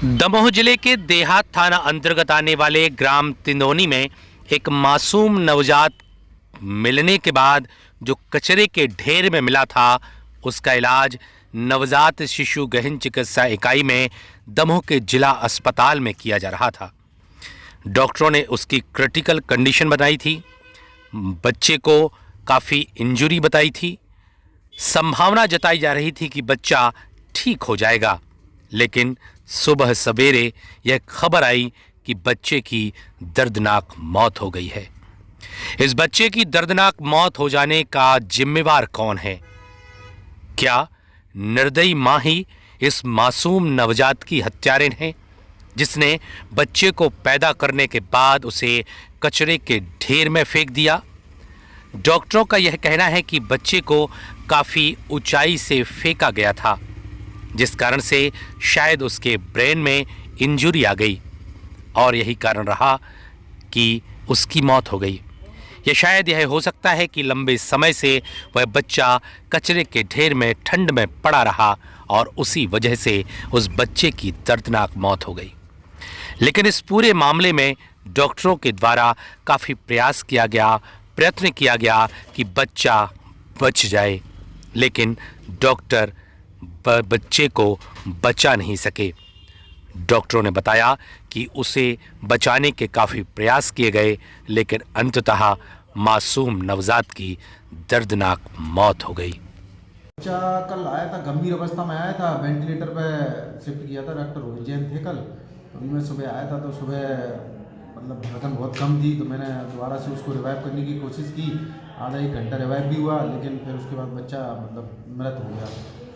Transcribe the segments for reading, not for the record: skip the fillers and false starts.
दमोह जिले के देहात थाना अंतर्गत आने वाले ग्राम तिंदोनी में एक मासूम नवजात मिलने के बाद जो कचरे के ढेर में मिला था, उसका इलाज नवजात शिशु गहन चिकित्सा इकाई में दमोह के जिला अस्पताल में किया जा रहा था। डॉक्टरों ने उसकी क्रिटिकल कंडीशन बताई थी, बच्चे को काफ़ी इंजरी बताई थी, संभावना जताई जा रही थी कि बच्चा ठीक हो जाएगा, लेकिन सुबह सवेरे यह खबर आई कि बच्चे की दर्दनाक मौत हो गई है। इस बच्चे की दर्दनाक मौत हो जाने का जिम्मेवार कौन है? क्या निर्दयी मां ही इस मासूम नवजात की हत्यारिन है, जिसने बच्चे को पैदा करने के बाद उसे कचरे के ढेर में फेंक दिया? डॉक्टरों का यह कहना है कि बच्चे को काफ़ी ऊंचाई से फेंका गया था, जिस कारण से शायद उसके ब्रेन में इंजरी आ गई और यही कारण रहा कि उसकी मौत हो गई। या शायद यह हो सकता है कि लंबे समय से वह बच्चा कचरे के ढेर में ठंड में पड़ा रहा और उसी वजह से उस बच्चे की दर्दनाक मौत हो गई। लेकिन इस पूरे मामले में डॉक्टरों के द्वारा काफ़ी प्रयत्न किया गया कि बच्चा बच जाए, लेकिन डॉक्टर बच्चे को बचा नहीं सके। डॉक्टरों ने बताया कि उसे बचाने के काफ़ी प्रयास किए गए, लेकिन अंततः मासूम नवजात की दर्दनाक मौत हो गई। बच्चा कल आया था, गंभीर अवस्था में आया था, वेंटिलेटर पे शिफ्ट किया था, डॉक्टर रोहित जैन थे कल। अभी मैं सुबह आया था तो सुबह मतलब धड़कन बहुत कम थी, तो मैंने दोबारा से उसको रिवाइव करने की कोशिश की। आधा एक घंटा रिवाइव भी हुआ, लेकिन फिर उसके बाद बच्चा मतलब मृत हो गया।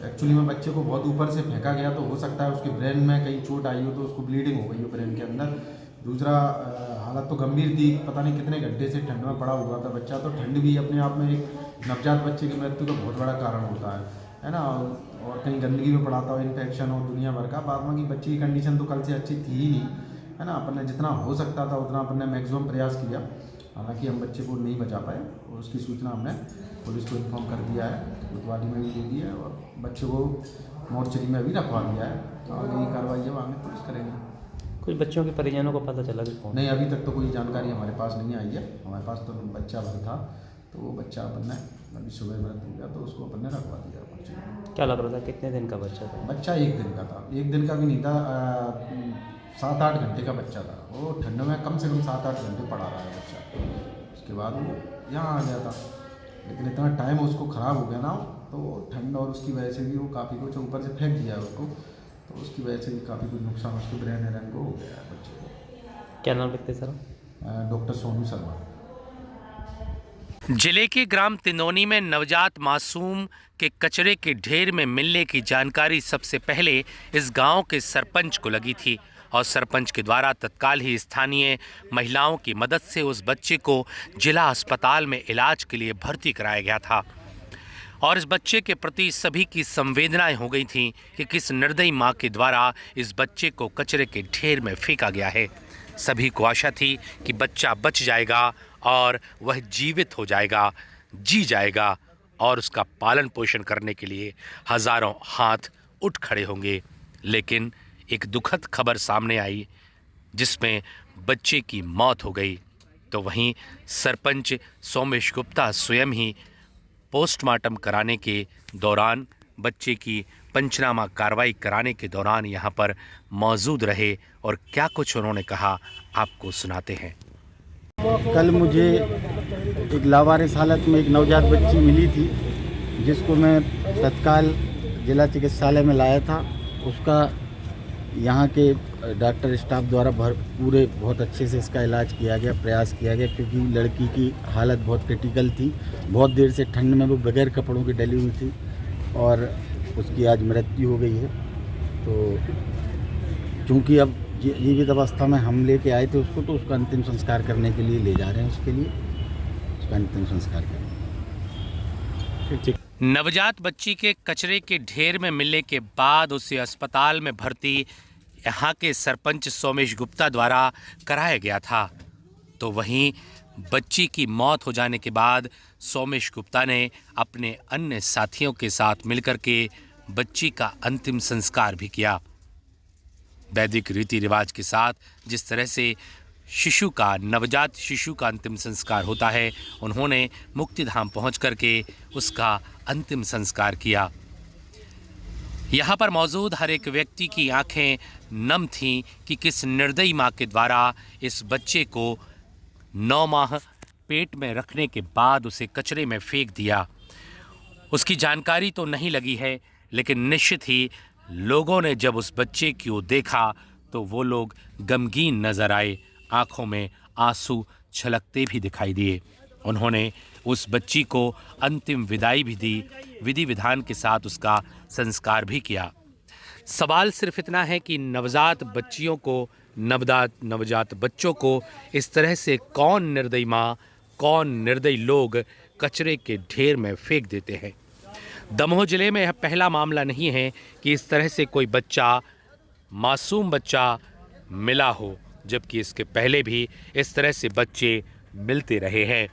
एक्चुअली में बच्चे को बहुत ऊपर से फेंका गया, तो हो सकता है उसके ब्रेन में कहीं चोट आई हो, तो उसको ब्लीडिंग हो गई हो ब्रेन के अंदर। दूसरा हालत तो गंभीर थी, पता नहीं कितने घंटे से ठंड में पड़ा हुआ था बच्चा। तो ठंड भी अपने आप में एक नवजात बच्चे की मृत्यु का बहुत बड़ा कारण होता है ना। और कहीं गंदगी में पड़ा था, इन्फेक्शन हो दुनिया भर का। बाद में कि बच्चे की कंडीशन तो कल से अच्छी थी ही नहीं, है ना। अपन ने जितना हो सकता था उतना अपन ने मैक्सिमम प्रयास किया, हालांकि हम बच्चे को नहीं बचा पाए। और उसकी सूचना हमने पुलिस को इन्फॉर्म कर दिया है, कोतवाली में भी दे दी है और बच्चे को मोर्चरी में भी रखवा दिया है। और यही कार्रवाई जब आगे पुलिस करेंगे। कुछ बच्चों के परिजनों को पता चला कि नहीं, अभी तक तो कोई जानकारी हमारे पास नहीं आई है। हमारे पास तो बच्चा भर था, तो वो बच्चा अपन ने अभी सुबह व्रत हो गया तो उसको अपन ने रखवा दिया बच्चे को। क्या लग रहा था कितने दिन का बच्चा था? बच्चा 1 दिन का था, 1 दिन का भी नहीं था, 7-8 घंटे का बच्चा था। वो ठंड में कम से कम 7-8 घंटे पड़ा रहा है बच्चा। उसके बाद वो यहाँ आ गया था, लेकिन इतना टाइम उसको ख़राब हो गया ना, तो ठंड और उसकी वजह से भी वो काफ़ी कुछ ऊपर से फेंक दिया है उसको, तो उसकी वजह से भी काफ़ी कुछ नुकसान उसके ब्रेन को हो गया है बच्चे को। क्या नाम लिखते सर? डॉक्टर सोनू शर्मा। जिले के ग्राम तिंदोनी में नवजात मासूम के कचरे के ढेर में मिलने की जानकारी सबसे पहले इस गांव के सरपंच को लगी थी और सरपंच के द्वारा तत्काल ही स्थानीय महिलाओं की मदद से उस बच्चे को जिला अस्पताल में इलाज के लिए भर्ती कराया गया था। और इस बच्चे के प्रति सभी की संवेदनाएं हो गई थीं कि किस निर्दयी मां के द्वारा इस बच्चे को कचरे के ढेर में फेंका गया है। सभी को आशा थी कि बच्चा बच जाएगा और वह जीवित हो जाएगा, जी जाएगा और उसका पालन पोषण करने के लिए हजारों हाथ उठ खड़े होंगे। लेकिन एक दुखद खबर सामने आई, जिसमें बच्चे की मौत हो गई। तो वहीं सरपंच सोमेश गुप्ता स्वयं ही पोस्टमार्टम कराने के दौरान, बच्चे की पंचनामा कार्रवाई कराने के दौरान यहाँ पर मौजूद रहे और क्या कुछ उन्होंने कहा, आपको सुनाते हैं। कल मुझे एक लावारिस हालत में एक नवजात बच्ची मिली थी, जिसको मैं तत्काल जिला चिकित्सालय में लाया था। उसका यहाँ के डॉक्टर स्टाफ द्वारा बहुत अच्छे से इसका इलाज किया गया, प्रयास किया गया, क्योंकि लड़की की हालत बहुत क्रिटिकल थी। बहुत देर से ठंड में वो बगैर कपड़ों की डली हुई थी और उसकी आज मृत्यु हो गई है। तो चूँकि अब जीवित अवस्था में हम लेके आए थे उसको, तो उसका अंतिम संस्कार करने के लिए ले जा रहे हैं, उसके लिए उसका अंतिम संस्कार करेंगे। नवजात बच्ची के कचरे के ढेर में मिलने के बाद उसे अस्पताल में भर्ती यहाँ के सरपंच सोमेश गुप्ता द्वारा कराया गया था। तो वहीं बच्ची की मौत हो जाने के बाद सोमेश गुप्ता ने अपने अन्य साथियों के साथ मिलकर के बच्ची का अंतिम संस्कार भी किया। वैदिक रीति रिवाज के साथ जिस तरह से शिशु का, नवजात शिशु का अंतिम संस्कार होता है, उन्होंने मुक्तिधाम पहुंच करके उसका अंतिम संस्कार किया। यहाँ पर मौजूद हर एक व्यक्ति की आंखें नम थीं कि किस निर्दयी माँ के द्वारा इस बच्चे को 9 माह पेट में रखने के बाद उसे कचरे में फेंक दिया। उसकी जानकारी तो नहीं लगी है, लेकिन निश्चित ही लोगों ने जब उस बच्चे को देखा तो वो लोग गमगीन नजर आए, आंखों में आंसू छलकते भी दिखाई दिए। उन्होंने उस बच्ची को अंतिम विदाई भी दी, विधि विधान के साथ उसका संस्कार भी किया। सवाल सिर्फ इतना है कि नवजात बच्चियों को, नवजात बच्चों को इस तरह से कौन निर्दयी माँ, कौन निर्दयी लोग कचरे के ढेर में फेंक देते हैं। दमोह जिले में यह पहला मामला नहीं है कि इस तरह से कोई बच्चा, मासूम बच्चा मिला हो, जबकि इसके पहले भी इस तरह से बच्चे मिलते रहे हैं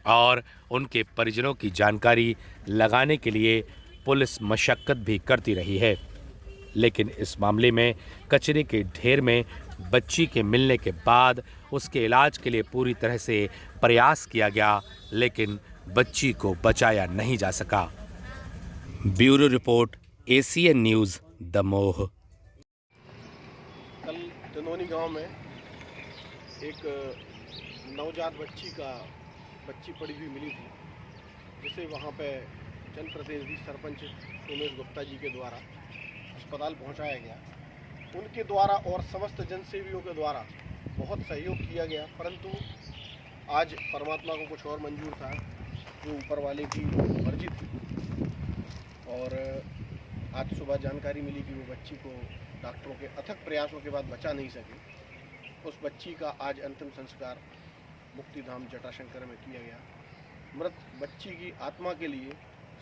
और उनके परिजनों की जानकारी लगाने के लिए पुलिस मशक्कत भी करती रही है। लेकिन इस मामले में कचरे के ढेर में बच्ची के मिलने के बाद उसके इलाज के लिए पूरी तरह से प्रयास किया गया, लेकिन बच्ची को बचाया नहीं जा सका। Bureau report, ACN news, Damoh. कल तिनोनी गांव में एक नवजात बच्ची पड़ी हुई मिली थी, जिसे वहां पे जनप्रतिनिधि सरपंच उमेश गुप्ता जी के द्वारा अस्पताल पहुंचाया गया। उनके द्वारा और समस्त जनसेवियों के द्वारा बहुत सहयोग किया गया, परंतु आज परमात्मा को कुछ और मंजूर था जो ऊपर वाले की मर्जी थी। और आज सुबह जानकारी मिली कि वो बच्ची को डॉक्टरों के अथक प्रयासों के बाद बचा नहीं सके। उस बच्ची का आज अंतिम संस्कार मुक्तिधाम जटाशंकर में किया गया। मृत बच्ची की आत्मा के लिए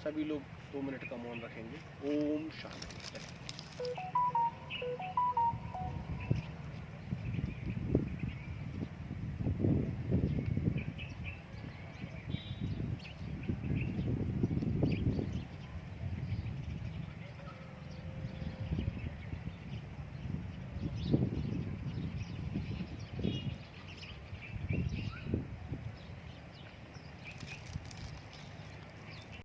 सभी लोग 2 मिनट का मौन रखेंगे। ओम शांति।